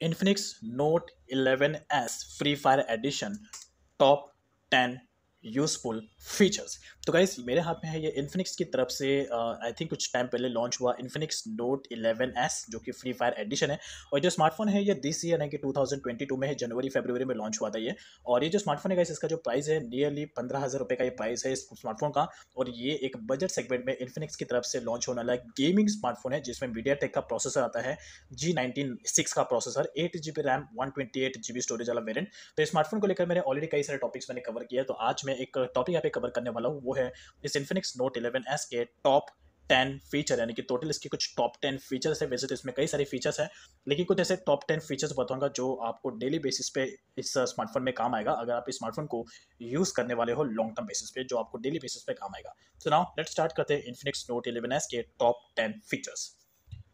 Infinix Note 11S Free Fire edition top 10 useful features. तो guys मेरे हाथ में है ये इन्फिनिक्स की तरफ से आई थिंक कुछ टाइम पहले लॉन्च हुआ इन्फिनिक्स नोट 11S जो कि फ्री फायर एडिशन है। और जो स्मार्टफोन है ये दिस ईयर है कि 2022 में है, जनवरी फरवरी में लॉन्च हुआ था ये। और ये जो स्मार्टफोन है गाइस इसका जो प्राइस है नियरली 15,000 रुपये का ये प्राइस है इस स्मार्टफोन का। और ये एक बजट सेगमेंट में इन्फिनिक्स की तरफ से लॉन्च होने वाला गेमिंग स्मार्टफोन है जिसमें मीडिया टेक का प्रोसेसर आता है G19 6 का processor, 8 GB RAM, 128 GB storage वाला वेरियंट। तो स्मार्टफोन को लेकर मैंने ऑलरेडी कई सारे टॉपिक्स मैंने कवर किया, तो आज मैं एक टॉपिक यहाँ पे कवर करने वाला हूँ, वो है इस इन्फिनिक्स नोट 11S के टॉप 10 फीचर, यानी कि टोटल इसके कुछ टॉप 10 फीचर्स है। वैसे तो इसमें कई सारे फीचर्स हैं, लेकिन कुछ ऐसे टॉप 10 फीचर्स बताऊंगा जो आपको डेली बेसिस पे इस स्मार्टफोन में काम आएगा, अगर आप इस स्मार्टफोन को यूज करने वाले हो लॉन्ग टर्म बेसिस पे, जो आपको डेली बेसिस पे काम आएगा। सो नाउ लेट्स स्टार्ट करते हैं इन्फिनिक्स नोट 11S के टॉप 10 फीचर्स।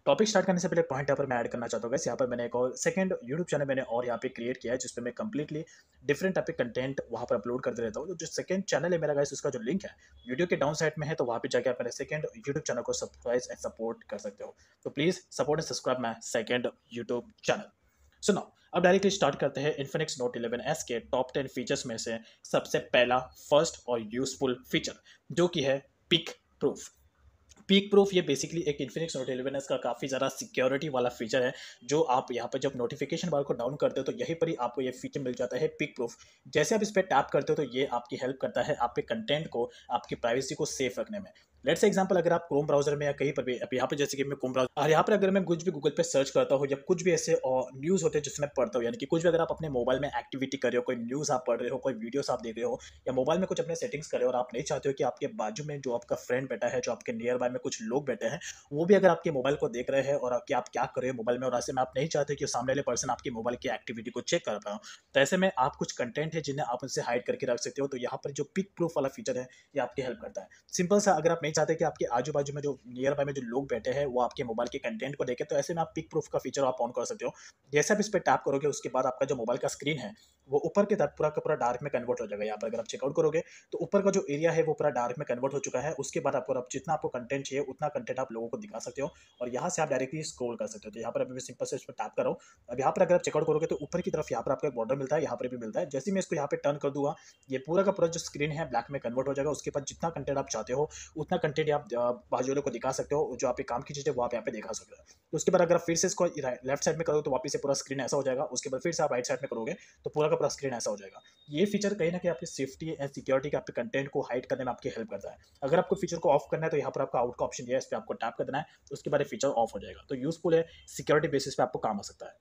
टॉपिक स्टार्ट करने से पहले पॉइंट यहाँ पर मैं ऐड करना चाहता हूँ गाइस, यहाँ पर मैंने एक और सेकंड यूट्यूब चैनल मैंने और यहाँ पे क्रिएट किया है जिस पे मैं कंप्लीटली डिफरेंट टाइप के कंटेंट वहाँ पर अपलोड करते रहता हूँ। तो जो सेकंड चैनल है मेरा गाइस उसका जो लिंक है वीडियो के डाउन साइड में है, तो वहाँ पे जाकर आप मेरे सेकंड यूट्यूब चैनल को सब्सक्राइब एंड सपोर्ट कर सकते हो। तो please support and subscribe my second YouTube channel. सुनो, अब डायरेक्टली स्टार्ट करते हैं इन्फिनिक्स नोट 11S के टॉप 10 फीचर्स में से सबसे पहला फर्स्ट और यूजफुल फीचर जो कि है पिक प्रूफ। पीक प्रूफ ये बेसिकली एक इन्फिनिक्स नोट 11S का काफ़ी ज़्यादा सिक्योरिटी वाला फीचर है, जो आप यहाँ पर जब नोटिफिकेशन बार को डाउन करते हो तो यहीं पर ही आपको ये फीचर मिल जाता है पिक प्रूफ। जैसे आप इस पर टैप करते हो तो ये आपकी हेल्प करता है आपके कंटेंट को, आपकी प्राइवेसी को सेफ रखने में। लेट्स एग्जांपल, अगर आप क्रोम ब्राउजर में या कहीं पर भी, अब यहाँ पे जैसे कि मैं क्रोम ब्राउजर, और यहाँ पर अगर मैं कुछ भी गूगल पे सर्च करता हूँ या कुछ भी ऐसे न्यूज़ होते हैं जिसमें पढ़ता हूँ, यानी कि कुछ भी अगर आप अपने मोबाइल में एक्टिविटी कर रहे हो, कोई न्यूज़ आप पढ़ रहे हो, कोई वीडियोस आप देख रहे हो, या मोबाइल में कुछ अपने सेटिंग्स कर रहे हो और आप नहीं चाहते हो कि आपके बाजू में जो आपका फ्रेंड बैठा है, जो आपके नियर बाय में कुछ लोग बैठे हैं, वो भी अगर आपके मोबाइल को देख रहे हैं और कि आप क्या कर रहे हो मोबाइल में, और ऐसे में आप नहीं चाहते कि सामने वाले पर्सन आपकी मोबाइल की एक्टिविटी को चेक कर पाए, तो ऐसे में आप कुछ कंटेंट है जिन्हें आप उनसे हाइड करके रख सकते हो। तो यहाँ पर जो पिक प्रूफ वाला फीचर है ये आपकी हेल्प करता है। सिंपल सा, अगर आप नहीं चाहते कि आपके आजू बाजू में जो नियर बाय में जो लोग बैठे हैं वो आपके मोबाइल के कंटेंट को देखें, तो ऐसे में आप पिक प्रूफ का फीचर आप ऑन कर सकते हो। जैसे आप इस पर टैप करोगे उसके बाद आपका जो मोबाइल का स्क्रीन है वो ऊपर के तरफ पूरा का पूरा डार्क में कन्वर्ट हो जाएगा। यहाँ पर अगर आप चेकआउट करोगे तो ऊपर का जो एरिया है वो पूरा डार्क में कन्वर्ट हो चुका है। उसके बाद आपको जितना आपको कंटेंट चाहिए उतना कंटेंट आप लोगों को दिखा सकते हो, और यहाँ से आप डायरेक्टली स्क्रॉल कर सकते हो। तो यहाँ पर अभी मैं सिंपल से इस पर टैप कर रहा हूँ। अब यहाँ पर अगर आप चेकआउट करोगे तो ऊपर की तरफ यहाँ पर आपको एक बॉर्डर मिलता है, यहाँ पर भी मिलता है। जैसे मैं इसको यहाँ पे टर्न कर दूंगा ये पूरा का पूरा जो स्क्रीन है ब्लैक में कन्वर्ट हो जाएगा। उसके बाद जितना कंटेंट आप चाहते हो उतना कंटेंट आप बाजू वालों को दिखा सकते हो, जो आपके काम की चीज़ है वो आप यहाँ पे दिखा सकते हो। तो उसके बाद अगर आप फिर से इसको लेफ्ट साइड में करोगे तो वापस से पूरा स्क्रीन ऐसा हो जाएगा। उसके बाद फिर से आप राइट साइड में करोगे तो पूरा का पूरा स्क्रीन ऐसा हो जाएगा। ये फीचर कहीं ना कहीं आपकी सेफ्टी एंड सिक्योरिटी के आपके कंटेंट को हाइड करने में आपकी हेल्प करता है। अगर आपको फीचर को ऑफ करना है तो यहाँ पर आपका आउट का ऑप्शन दिया है, इस पर आपको टैप कर देना है, तो उसके बाद फीचर ऑफ हो जाएगा। तो यूजफुल है, सिक्योरिटी बेसिस पे आपको काम आ सकता है।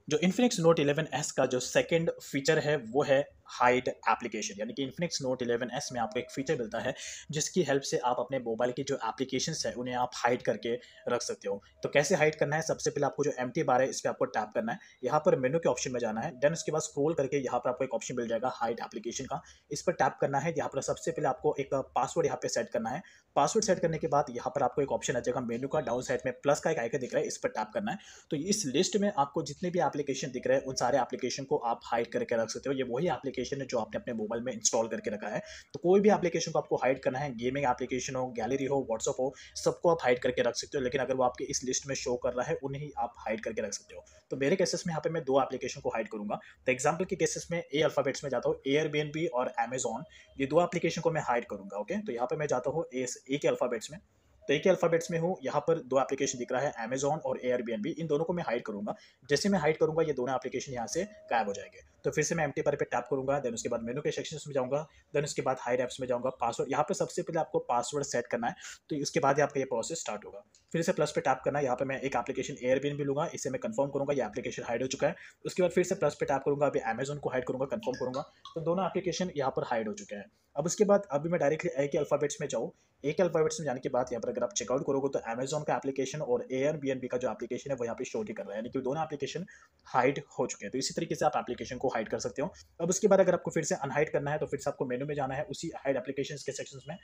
जो इन्फिनिक्स नोट 11S का जो सेकंड फीचर है वो है हाइड एप्लीकेशन, यानी कि इन्फिनिक्स नोट 11S में आपको एक फीचर मिलता है जिसकी हेल्प से आप अपने मोबाइल की जो एप्लीकेशंस है उन्हें आप हाइड करके रख सकते हो। तो कैसे हाइड करना है, सबसे पहले आपको जो एम्प्टी बार है इस पर आपको टैप करना है, यहाँ पर मेनू के ऑप्शन में जाना है, देन उसके बाद स्क्रॉल करके यहाँ पर आपको एक ऑप्शन मिल जाएगा हाइड एप्लीकेशन का, इस पर टैप करना है। यहाँ पर सबसे पहले आपको एक पासवर्ड यहाँ पे सेट करना है। पासवर्ड सेट करने के बाद यहाँ पर आपको एक ऑप्शन आ जाएगा मेनू का, डाउन साइड में प्लस का एक आइकन दिख रहा है, इस पर टैप करना है। तो इस लिस्ट में आपको जितने भी एप्लीकेशन दिख रहे हैं उन सारे एप्लीकेशन को आप हाइड करके रख सकते हो। ये वही एप्लीकेशन है जो आपने अपने मोबाइल में इंस्टॉल करके रखा है। तो कोई भी एप्लीकेशन को आपको हाइड करना है, गेमिंग एप्लीकेशन हो, गैलरी हो, व्हाट्सअप हो, सबको आप हाइड करके रख सकते हो। लेकिन अगर वो आपके इस लिस्ट में शो कर रहा है उन्हें आप हाइड करके रख सकते हो। तो मेरे केसेस में यहाँ पे मैं दो एप्लीकेशन को हाइड करूंगा। तो एग्जाम्पल के केसेस में ए अल्फाबेट्स में जाता हूँ, एयरबीएनबी और अमेजॉन, ये दो एप्लीकेशन को मैं हाइड करूंगा। ओके, तो यहाँ पे मैं जाता हूँ ए के अल्फाबेट्स में, तो एक ही अल्फाबेट्स में हूँ, यहाँ पर दो एप्लीकेशन दिख रहा है अमेजॉन और एयरबीएनबी, इन दोनों को मैं हाइड करूंगा। जैसे मैं हाइड करूंगा ये दोनों एप्लीकेशन यहाँ से गायब हो जाएंगे। तो फिर से मैं एम्प्टी पर टैप करूंगा, देन उसके बाद मेनू के सेक्शन में जाऊंगा, देन उसके बाद हाइड एप्स में जाऊंगा, पासवर्ड यहाँ पे सबसे पहले आपको पासवर्ड सेट करना है। तो उसके बाद आपका ये प्रोसेस स्टार्ट होगा। फिर से प्लस पे टैप करना है, यहाँ पे मैं एक एप्लीकेशन एयरबीएनबी लूंगा, इसे मैं कंफर्म करूंगा, ये एप्लीकेशन हाइड हो चुका है। उसके बाद फिर से प्लस पे टैप करूंगा, अभी अमेजॉन को हाइड करूंगा, कंफर्म करूंगा, तो दोनों एप्लीकेशन यहाँ पर हाइड हो चुके हैं। अब उसके बाद अभी मैं डायरेक्टली ए के अल्फाबेट्स में जाऊँ, एक अल्फाबेट्स में जाने के बाद यहाँ पर अगर आप चेकआउट करोगे तो अमेजॉन का एप्लीकेशन और एयरबीएनबी का जो एप्लीकेशन है वो यहाँ पे शो नहीं कर रहा है, यानी कि दोनों एप्लीकेशन हाइड हो चुके हैं। तो इसी तरीके से आप एप्लीकेशन को हाइड कर सकते हो। अब उसके बाद अगर आपको फिर से अनहाइड करना है तो फिर से आपको मेनू में जाना है, उसी हाइड एप्लीकेशन के सेक्शन में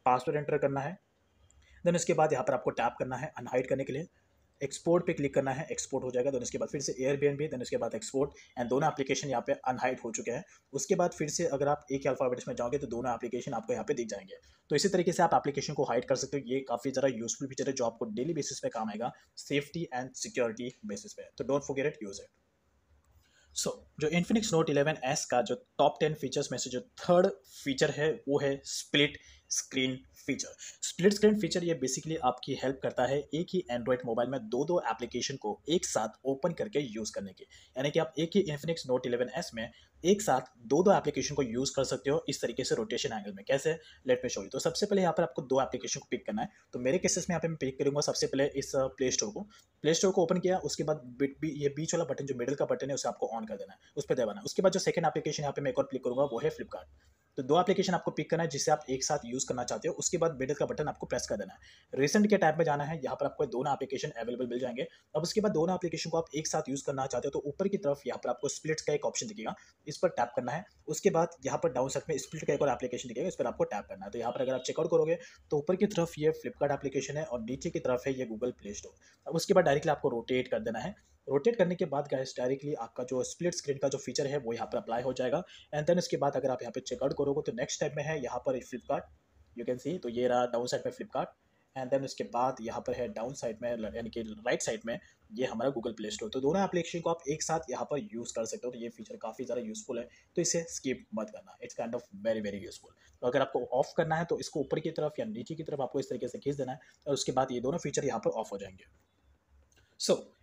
पासवर्ड एंटर करना है, देन उसके बाद यहाँ पर आपको टैप करना है अनहाइड करने के लिए। एक्सपोर्ट पे क्लिक करना है, एक्सपोर्ट हो जाएगा। देन उसके बाद फिर से एयरबीएनबी, देन उसके बाद एक्सपोर्ट, एंड दोनों एप्लीकेशन यहाँ पे अनहाइड हो चुके हैं। उसके बाद फिर से अगर आप एक अल्फाबेट्स में जाओगे तो दोनों एप्लीकेशन आपको यहाँ पे दिख जाएंगे। तो इसी तरीके से आप एप्लीकेशन को हाइड कर सकते हो। ये काफ़ी ज़्यादा यूजफुल फीचर है जो आपको डेली बेसिस पे काम आएगा, सेफ्टी एंड सिक्योरिटी बेसिस पे। तो don't forget it, use it. जो इन्फिनिक्स नोट 11S का जो टॉप 10 फीचर्स में से जो थर्ड फीचर है वो है split screen feature. Split screen feature ये बेसिकली आपकी हेल्प करता है एक ही एंड्रॉयड मोबाइल में दो दो एप्लीकेशन को एक साथ ओपन करके यूज़ करने की। यानी कि आप एक ही इन्फिनिक्स नोट 11S में एक साथ दो दो एप्लीकेशन को यूज़ कर सकते हो इस तरीके से रोटेशन एंगल में। कैसे, लेट मी शो यू। तो सबसे पहले यहाँ पर आपको दो एप्लीकेशन को पिक करना है। तो मेरे केसेस में यहाँ पे मैं पिक करूँगा सबसे पहले इस प्ले स्टोर को ओपन किया। उसके बाद ये बीच वाला बटन जो मिडिल का बटन है उसे आपको ऑन कर देना है, उस पर दबाना है। उसके बाद जो सेकंड एप्लीकेशन यहाँ पे मैं एक और क्लिक करूँगा वो है फ्लिपकार्ट। तो दो एप्लीकेशन आपको पिक करना है जिसे आप एक साथ यूज करना चाहते हो। उसके बाद मिडिल का बटन आपको प्रेस कर देना है। रिसेंट के टैब में जाना है, यहाँ पर आपको दोनों एप्लीकेशन अवेलेबल मिल जाएंगे। अब उसके बाद दोनों एप्लीकेशन को आप एक साथ यूज करना चाहते हो तो ऊपर की तरफ यहाँ पर आपको स्प्लिट्स का एक ऑप्शन दिखेगा, इस पर टैप करना है। उसके बाद यहाँ पर डाउन साइड में स्प्लिट का एक और एप्लीकेशन दिखेगा, इस पर आपको टैप करना है। तो यहाँ पर अगर आप चेकआउट करोगे तो ऊपर की तरफ ये फ्लिपकार्ट एप्लीकेशन है और नीचे की तरफ है ये गूगल प्ले स्टोर। अब उसके बाद डायरेक्टली आपको रोटेट कर देना है। रोटेट करने के बाद गाइस डायरेक्टली आपका जो स्प्लिट स्क्रीन का जो फीचर है वो यहाँ पर अप्लाई हो जाएगा। एंड देन उसके बाद अगर आप यहाँ पे चेकआउट करोगे तो नेक्स्ट टाइप में है यहाँ पर फ्लिपकार्ट, यू कैन सी। तो ये रहा डाउन साइड में फ्लिपकार्ट, एंड देन उसके बाद यहाँ पर है डाउन साइड में यानी कि राइट साइड में ये हमारा गूगल प्ले स्टोर। तो दोनों एप्लीकेशन को आप एक साथ यहाँ पर यूज़ कर सकते हो। तो ये फीचर काफ़ी ज़्यादा यूजफुल है, तो इसे स्किप मत करना। It's kind of very very useful. तो अगर आपको ऑफ करना है तो इसको ऊपर की तरफ या नीचे की तरफ आपको इस तरीके से खींच देना है और उसके बाद ये दोनों फीचर यहाँ पर ऑफ हो जाएंगे।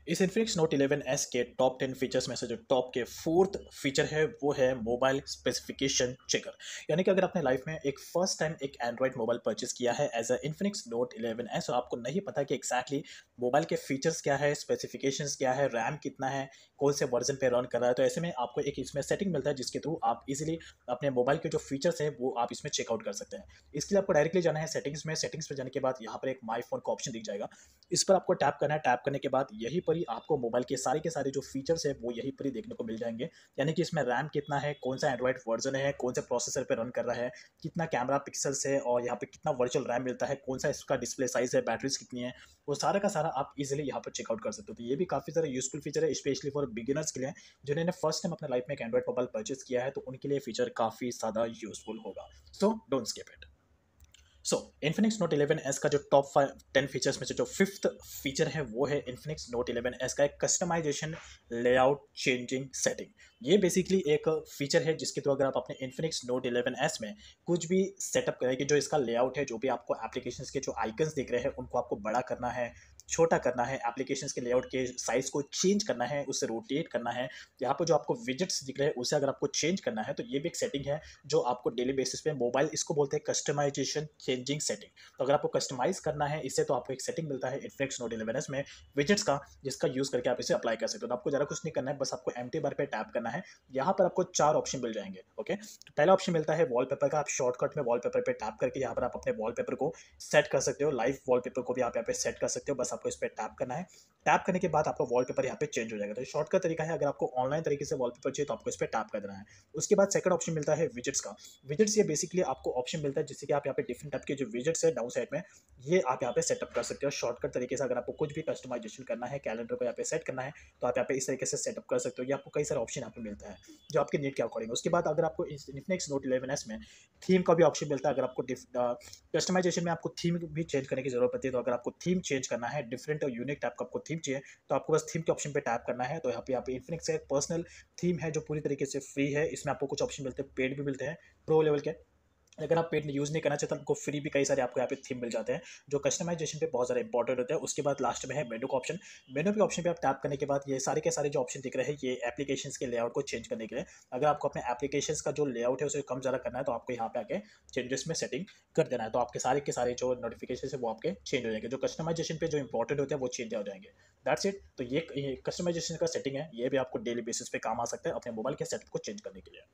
इस इन्फिनिक्स नोट 11S के टॉप 10 फीचर्स में से जो टॉप के फोर्थ फीचर है वो है मोबाइल स्पेसिफिकेशन चेकर। यानी कि अगर आपने लाइफ में एक फर्स्ट टाइम एक एंड्रॉयड मोबाइल परचेस किया है as a Infinix Note 11S और आपको नहीं पता कि एक्जैक्टली मोबाइल के फीचर्स क्या है, स्पेसिफिकेशंस क्या है, रैम कितना है, कौन से वर्जन पे रन कर रहा है, तो ऐसे में आपको एक इसमें सेटिंग मिलता है जिसके थ्रू आप इजीली अपने मोबाइल के जो फीचर्स हैं वो आप इसमें चेकआउट कर सकते हैं। इसके लिए आपको डायरेक्टली जाना है सेटिंग्स में। सेटिंग्स में जाने के बाद यहाँ पर एक माई फोन का ऑप्शन दिख जाएगा, इस पर आपको टैप करना है। टैप करने के बाद यहीं पर ही आपको मोबाइल के सारे जो फीचर्स है वो यहीं पर ही देखने को मिल जाएंगे। यानी कि इसमें रैम कितना है, कौन सा एंड्रॉइड वर्जन है, कौन से प्रोसेसर पे रन कर रहा है, कितना कैमरा पिक्सल्स है और यहाँ पे कितना वर्चुअल रैम मिलता है, कौन सा इसका डिस्प्ले साइज है, बैटरीज कितनी है, वो सारा का सारा आप इजीली यहाँ पर चेकआउट कर सकते हो। तो ये भी काफ़ी ज़्यादा यूजफुल फीचर है, स्पेशली फॉर बिगिनर्स के लिए जिन्होंने फर्स्ट टाइम अपने लाइफ में एक एंड्रॉइड मोबाइल परचेस किया है, तो उनके लिए फीचर काफ़ी ज़्यादा यूजफुल होगा। So don't skip it. Infinix Note 11S का जो टॉप 10 फीचर्स में से जो फिफ्थ फीचर है वो है इन्फिनिक्स नोट 11S का एक कस्टमाइजेशन लेआउट चेंजिंग सेटिंग। ये बेसिकली एक फीचर है जिसके थ्रू अगर आप अपने इन्फिनिक्स नोट 11S में कुछ भी सेटअप करें कि जो इसका लेआउट है, जो भी आपको एप्लीकेशंस के जो आइकन्स दिख रहे हैं उनको आपको बड़ा करना है, छोटा करना है, एप्लीकेशंस के लेआउट के साइज को चेंज करना है, उसे रोटेट करना है, यहाँ पर जो आपको विजेट्स दिख रहे हैं उसे अगर आपको चेंज करना है तो ये भी एक सेटिंग है जो आपको डेली बेसिस पे मोबाइल, इसको बोलते हैं कस्टमाइजेशन चेंजिंग सेटिंग। तो अगर आपको कस्टमाइज करना है इससे तो आपको एक सेटिंग मिलता है इन्फिनिक्स नोट 11S में विजेट्स का, जिसका यूज करके आप इसे अप्लाई कर सकते हो। तो आपको ज़रा कुछ नहीं करना है, बस आपको एम्प्टी बार पे टैप करना है। यहाँ पर आपको 4 ऑप्शन मिल जाएंगे। ओके, तो पहला ऑप्शन मिलता है वॉलपेपर का। आप शॉर्टकट में वॉलपेपर पे टैप करके यहाँ पर आप अपने वॉलपेपर को सेट कर सकते हो। लाइव वॉलपेपर को भी आप यहाँ पे सेट कर सकते हो, बस आपको इस पर टैप करना है। टैप करने के बाद आपका वॉलपेपर यहाँ पे चेंज हो जाएगा। तो शॉर्टकट तरीका है, अगर आपको ऑनलाइन तरीके से वॉलपेपर चाहिए तो आपको इस पर टैप कर देना है। उसके बाद सेकंड ऑप्शन मिलता है विजेट्स का। विजेट्स ये बेसिकली आपको ऑप्शन मिलता है जिससे कि आप यहाँ पे डिफरेंट टाइप के जो विजेट्स है डाउन साइड में, ये आप यहाँ पे सेटअप कर सकते हो शॉर्टकट तरीके से। अगर आपको कुछ भी कस्टमाइजेशन करना है, कैलेंडर को यहाँ पे सेट करना है, तो आप यहाँ पे इस तरीके से सेटअप कर सकते हो। ये आपको कई सारे ऑप्शन यहाँ पे मिलता है जो आपके नीड के अकॉर्डिंग। उसके बाद अगर आपको इन्फिनिक्स नोट 11S में थीम का भी ऑप्शन मिलता है। अगर आपको कस्टमाइजेशन में आपको थीम भी चेंज करने की जरूरत पड़ती है, तो अगर आपको थीम चेंज करना है, डिफरेंट और यूनिक टाइप का आपको थीम चाहिए, तो आपको बस थीम के ऑप्शन पे टैप करना है। तो यहाँ पे इन्फिनिक्स का एक पर्सनल थीम है जो पूरी तरीके से फ्री है। इसमें आपको कुछ ऑप्शन मिलते हैं, पेड भी मिलते हैं, प्रो लेवल के। अगर आप पेड यूज़ नहीं करना चाहते, आपको फ्री भी कई सारे आपको यहाँ पे थीम मिल जाते हैं जो कस्टमाइजेशन पे बहुत ज़्यादा इंपॉर्टेंट होते हैं। उसके बाद लास्ट में है मेनू का ऑप्शन। मेनू के ऑप्शन पे आप टैप करने के बाद ये सारे के सारे जो ऑप्शन दिख रहे हैं ये एप्लीकेशंस के लेआउट को चेंज करने के लिए। अगर आपको अपने एप्लीकेशंस का जो लेआउट है उसे कम ज़्यादा करना है तो आपको यहाँ पे आके चेंजेस में सेटिंग कर देना है। तो आपके सारे के सारे जो नोटिफिकेशन है वो आपके चेंज हो जाएंगे। जो कस्टमाइजेशन पे जो इंपॉर्टेंट होते हैं वो चेंज हो जाएंगे। That's it. तो ये कस्टमाइजेशन का सेटिंग है, ये भी आपको डेली बेसिस पे काम आ सकता है अपने मोबाइल के सेटअप को चेंज करने के लिए।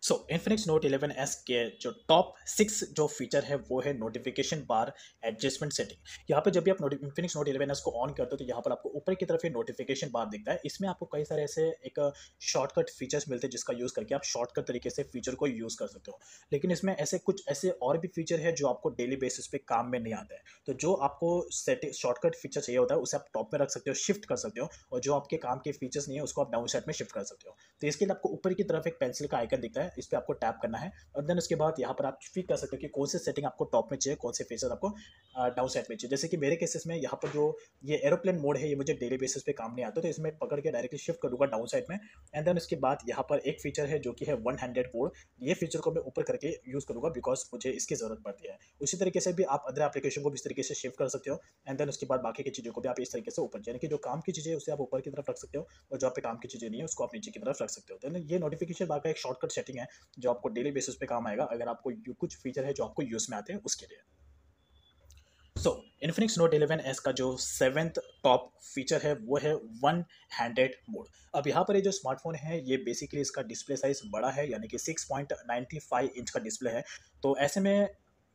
सो इन्फिनिक्स नोट 11S के जो टॉप 6 जो फीचर है वो है नोटिफिकेशन बार एडजस्टमेंट सेटिंग। यहाँ पे जब भी आप इन्फिनिक्स नोट 11S को ऑन करते हो तो यहाँ पर आपको ऊपर की तरफ ये नोटिफिकेशन बार दिखता है। इसमें आपको कई सारे ऐसे एक शॉर्टकट फीचर्स मिलते हैं जिसका यूज़ करके आप शॉर्टकट तरीके से फीचर को यूज़ कर सकते हो। लेकिन इसमें ऐसे कुछ ऐसे और भी फीचर है जो आपको डेली बेसिस पे काम में नहीं आते हैं। तो जो आपको सेटिंग शॉर्टकट फीचर चाहिए होता है उसे आप टॉप में रख सकते हो, शिफ्ट कर सकते हो, और जो आपके काम के फीचर्स नहीं है उसको आप डाउन साइड में शिफ्ट कर सकते हो। तो इसके लिए आपको ऊपर की तरफ एक पेंसिल का आइकन दिखता है, इस पर आपको टैप करना है और देन उसके बाद यहाँ पर आप क्लिक कर सकते हो कि कौन से सेटिंग आपको टॉप में चाहिए, कौन से फीचर आपको डाउन साइड में चाहिए। जैसे कि मेरे केसेस में यहाँ पर जो ये एरोप्लेन मोड है ये मुझे डेली बेसिस पे काम नहीं आता, तो इसमें पकड़ के डायरेक्टली शिफ्ट करूँगा डाउन साइड में। एंड देन उसके बाद यहाँ पर एक फीचर है जो कि है वन हैंडेड मोड। ये फीचर को मैं ऊपर करके यूज़ करूँगा बिकॉज मुझे इसकी ज़रूरत पड़ती है। उसी तरीके से भी आप अदर एप्लीकेशन को भी इस तरीके से शिफ्ट कर सकते हो। एंड देन उसके बाद बाकी की चीज़ों को भी आप इस तरीके से ऊपर, यानी कि जो काम की चीज़ें उसे आप ऊपर की तरफ रख सकते हो और जो आपके काम की चीज़ें नहीं है उसको आप नीचे की तरफ रख सकते हो। तो ये नोटिफिकेशन बार का एक शॉर्टकट सेटिंग है जो आपको डेली बेसिस पे काम आएगा अगर आपको कुछ फीचर है जो आपको यूज़ में आते हैं उसके लिए। सो इन्फिनिक्स नोट 11S का जो सेवेंथ टॉप फीचर है वो है वन हैंडेड मोड। अब यहाँ पर ये जो स्मार्टफोन है ये बेसिकली इसका डिस्प्ले साइज बड़ा है, यानी कि 6.95 इंच का डिस्प्ले है। तो ऐसे में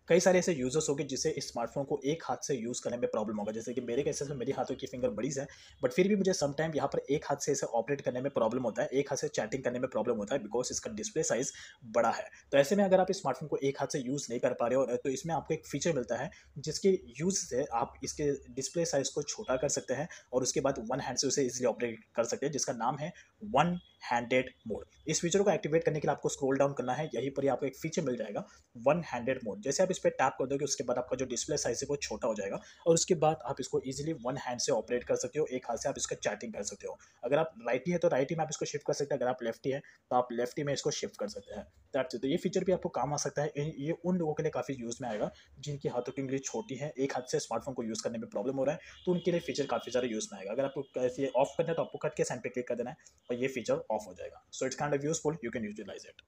कई सारे ऐसे यूजर्स होंगे जिसे इस स्मार्टफोन को एक हाथ से यूज़ करने में प्रॉब्लम होगा। जैसे कि मेरे केसेस में मेरी हाथों की फिंगर बड़ी है, बट फिर भी मुझे सम टाइम यहाँ पर एक हाथ से इसे ऑपरेट करने में प्रॉब्लम होता है, एक हाथ से चैटिंग करने में प्रॉब्लम होता है बिकॉज इसका डिस्प्ले साइज बड़ा है। तो ऐसे में अगर आप इस स्मार्टफोन को एक हाथ से यूज़ नहीं कर पा रहे हो तो इसमें आपको एक फीचर मिलता है जिसके यूज़ से आप इसके डिस्प्ले साइज को छोटा कर सकते हैं और उसके बाद वन हैंड से उसे इजीली ऑपरेट कर सकते हैं, जिसका नाम है वन हैंडेड मोड। इस फीचर को एक्टिवेट करने के लिए आपको स्क्रॉल डाउन करना है, यहीं पर ही आपको एक फीचर मिल जाएगा वन हैंडेड मोड। जैसे आप इस पर टैप कर दोगे उसके बाद आपका जो डिस्प्ले साइज है वो छोटा हो जाएगा और उसके बाद आप इसको इजीली वन हैंड से ऑपरेट कर सकते हो, एक हाथ से आप इसका चैटिंग कर सकते हो। अगर आप राइटी है तो राइटी में आप इसको शिफ्ट कर सकते हैं, अगर आप लेफ्टी है तो आप लेफ्टी में इसको शिफ्ट कर सकते हैं। तो ये फीचर भी आपको काम आ सकता है। ये उन लोगों के लिए काफ़ी यूज़ में आएगा जिनकी हाथों की उंगली छोटी है, एक हाथ से स्मार्टफोन को यूज़ करने में प्रॉब्लम हो रहा है, तो उनके लिए फीचर काफ़ी ज़्यादा यूज़ में आएगा। अगर आपको ऐसे ऑफ करना है तो आपको कट के साइन पे क्लिक कर देना है और ये फीचर ऑफ हो जाएगा। So it's kind of useful, you can utilize it.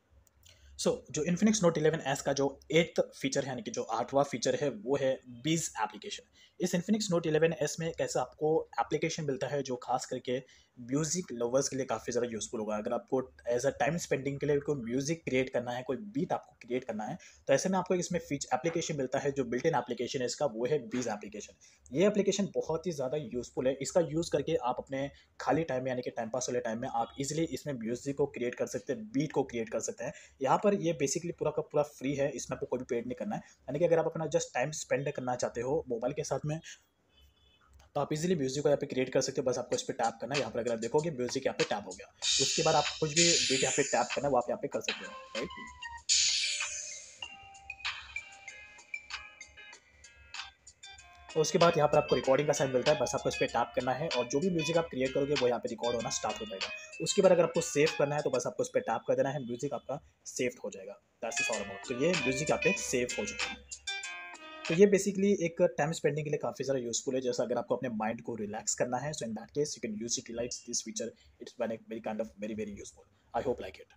जो इन्फिनिक्स नोट 11S का जो एट्थ फीचर है, यानी कि जो आठवां फीचर है वो है बीज एप्लीकेशन। इस इन्फिनिक्स नोट 11S में कैसा आपको एप्लीकेशन मिलता है जो खास करके म्यूजिक लवर्स के लिए काफ़ी ज़्यादा यूजफुल होगा। अगर आपको एज अ टाइम स्पेंडिंग के लिए कोई म्यूजिक क्रिएट करना है, कोई बीट आपको क्रिएट करना है, तो ऐसे में आपको इसमें एप्लीकेशन मिलता है जो बिल्ट इन एप्लीकेशन है इसका, वो है बीज एप्लीकेशन। ये एप्लीकेशन बहुत ही ज़्यादा यूजफुल है। इसका यूज़ करके आप अपने खाली टाइम में, यानी कि टाइम पास वाले टाइम में, आप इजिली इसमें म्यूजिक को क्रिएट कर सकते हैं, बीट को क्रिएट कर सकते हैं। यहाँ पर ये बेसिकली पूरा का पूरा फ्री है, इसमें आपको कोई भी पेड नहीं करना है। यानी कि अगर आप अपना जस्ट टाइम स्पेंड करना चाहते हो मोबाइल के साथ में तो आप इजीली म्यूजिक को यहाँ पे क्रिएट कर सकते हो। बस आपको इस पर टैप करना है, यहाँ पर अगर आप देखोगे म्यूजिक यहाँ पे टैप हो गया, उसके बाद आप कुछ भी बीट यहाँ पे टैप करना है वो आप यहाँ पे कर सकते हो, राइट। और उसके बाद यहाँ पर आपको रिकॉर्डिंग का साइन मिलता है, बस आपको इस पर टैप करना है और जो भी म्यूजिक आप क्रिएट करोगे वो यहाँ पे रिकॉर्ड होना स्टार्ट हो जाएगा। उसके बाद अगर आपको सेव करना है तो बस आपको इस पर टैप कर देना है, म्यूजिक आपका सेव हो जाएगा। That's all about. तो ये म्यूजिक यहाँ पे सेव हो चुका है। तो ये बेसिकली एक टाइम स्पेंडिंग के लिए काफ़ी ज़्यादा यूजफुल है। जैसा अगर आपको अपने माइंड को रिलैक्स करना है, so in that case you can use utilize this feature. It's very kind of very very useful. I hope like it.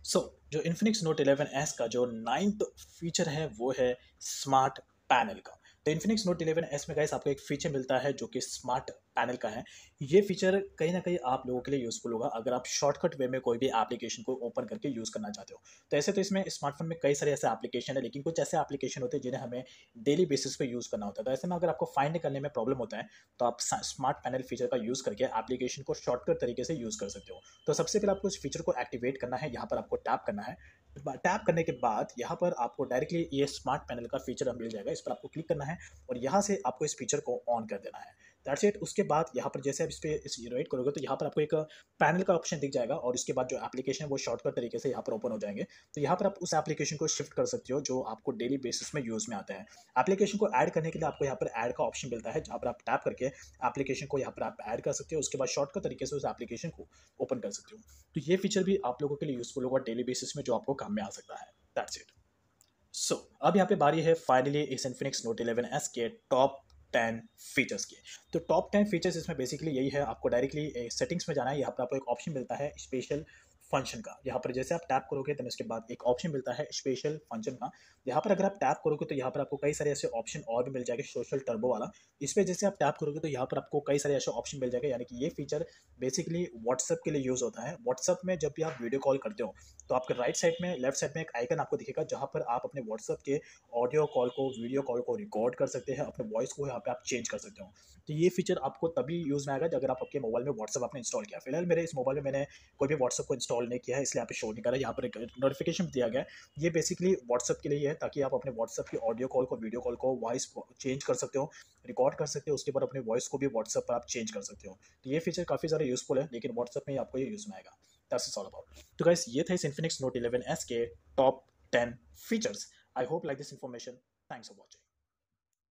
So जो इन्फिनिक्स नोट 11S का जो नाइन्थ फीचर है वो है स्मार्ट पैनल का। तो इन्फिनिक्स नोट 11S में guys आपको एक फीचर मिलता है जो कि स्मार्ट पैनल का है। ये फीचर कहीं ना कहीं आप लोगों के लिए यूज़फुल होगा अगर आप शॉर्टकट वे में कोई भी एप्लीकेशन को ओपन करके यूज़ करना चाहते हो। तो ऐसे तो इसमें स्मार्टफोन में कई सारे ऐसे एप्लीकेशन है, लेकिन कुछ ऐसे एप्लीकेशन होते हैं जिन्हें हमें डेली बेसिस पे यूज़ करना होता है। तो ऐसे में अगर आपको फाइंड करने में प्रॉब्लम होता है तो आप स्मार्ट पैनल फीचर का यूज़ करके एप्लीकेशन को शॉर्टकट तरीके से यूज़ कर सकते हो। तो सबसे पहले आपको इस फीचर को एक्टिवेट करना है, यहाँ पर आपको टैप करना है। टैप करने के बाद यहाँ पर आपको डायरेक्टली ये स्मार्ट पैनल का फीचर मिल जाएगा, इस पर आपको क्लिक करना है और यहाँ से आपको इस फीचर को ऑन कर देना है। That's it. उसके बाद यहाँ पर जैसे आप इस पर इस राइट करोगे तो यहाँ पर आपको एक पैनल का ऑप्शन दिख जाएगा और इसके बाद जो एप्लीकेशन है वो शॉर्टकट तरीके से यहाँ पर ओपन हो जाएंगे। तो यहाँ पर आप उस एप्लीकेशन को शिफ्ट कर सकते हो जो आपको डेली बेसिस में यूज़ में आता है। एप्लीकेशन को ऐड करने के लिए आपको यहाँ पर ऐड का ऑप्शन मिलता है, जहाँ पर आप टैप करके एप्लीकेशन को यहाँ पर आप ऐड कर सकते हो। उसके बाद शॉर्टकट तरीके से उस एप्लीकेशन को ओपन कर सकते हो। तो ये फीचर भी आप लोगों के लिए यूजफुल होगा डेली बेसिस में, जो आपको काम में आ सकता है। That's it. अब यहाँ पे बारी है फाइनली इस इन्फिनिक्स नोट 11S के टॉप 10 फीचर्स की। तो टॉप 10 फीचर्स इसमें बेसिकली यही है, आपको डायरेक्टली सेटिंग्स में जाना है, यहाँ पर आपको एक ऑप्शन मिलता है स्पेशल फंक्शन का। यहाँ पर जैसे आप टैप करोगे तो उसके बाद एक ऑप्शन मिलता है स्पेशल फंक्शन का। यहाँ पर अगर आप टैप करोगे तो यहाँ पर आपको कई सारे ऐसे ऑप्शन और भी मिल जाएंगे, सोशल टर्बो वाला। इस पर जैसे आप टैप करोगे तो यहाँ पर आपको कई सारे ऐसे ऑप्शन मिल जाएंगे, यानी कि ये फीचर बेसिकली व्हाट्सएप के लिए यूज़ होता है। व्हाट्सएप में जब भी आप वीडियो कॉल करते हो तो आपके राइट साइड में, लेफ्ट साइड में एक आइकन आपको दिखेगा, जहाँ पर आप अपने व्हाट्सएप के ऑडियो कॉल को, वीडियो कॉल को रिकॉर्ड कर सकते हैं, अपने वॉइस को यहाँ पे आप चेंज कर सकते हो। तो ये फीचर आपको तभी यूज़ में आएगा अगर आप आपके मोबाइल में व्हाट्सएप आपने इंस्टॉल किया। फिलहाल मेरे इस मोबाइल में मैंने कोई भी व्हाट्सएप को इंस्टॉल नहीं किया है, इसलिए यहाँ पे शो नहीं कर रहा है। यहाँ पर एक नोटिफिकेशन दिया गया है, ये बेसिकली व्हाट्सएप के लिए है, ताकि आप अपने व्हाट्सएप की ऑडियो कॉल को, वीडियो कॉल को, वॉइस चेंज कर सकते हो, रिकॉर्ड कर सकते हो, उसके बाद अपने वॉइस को भी व्हाट्सएप पर आप चेंज कर सकते हो। तो ये फीचर काफ़ी ज़्यादा यूजफुल है, लेकिन व्हाट्सएप में ही आपको ये यूज़ में आएगा। That's it's all about. तो गाइस ये था इस Infinix Note 11s के top 10 features. I hope like this information. Thanks for watching.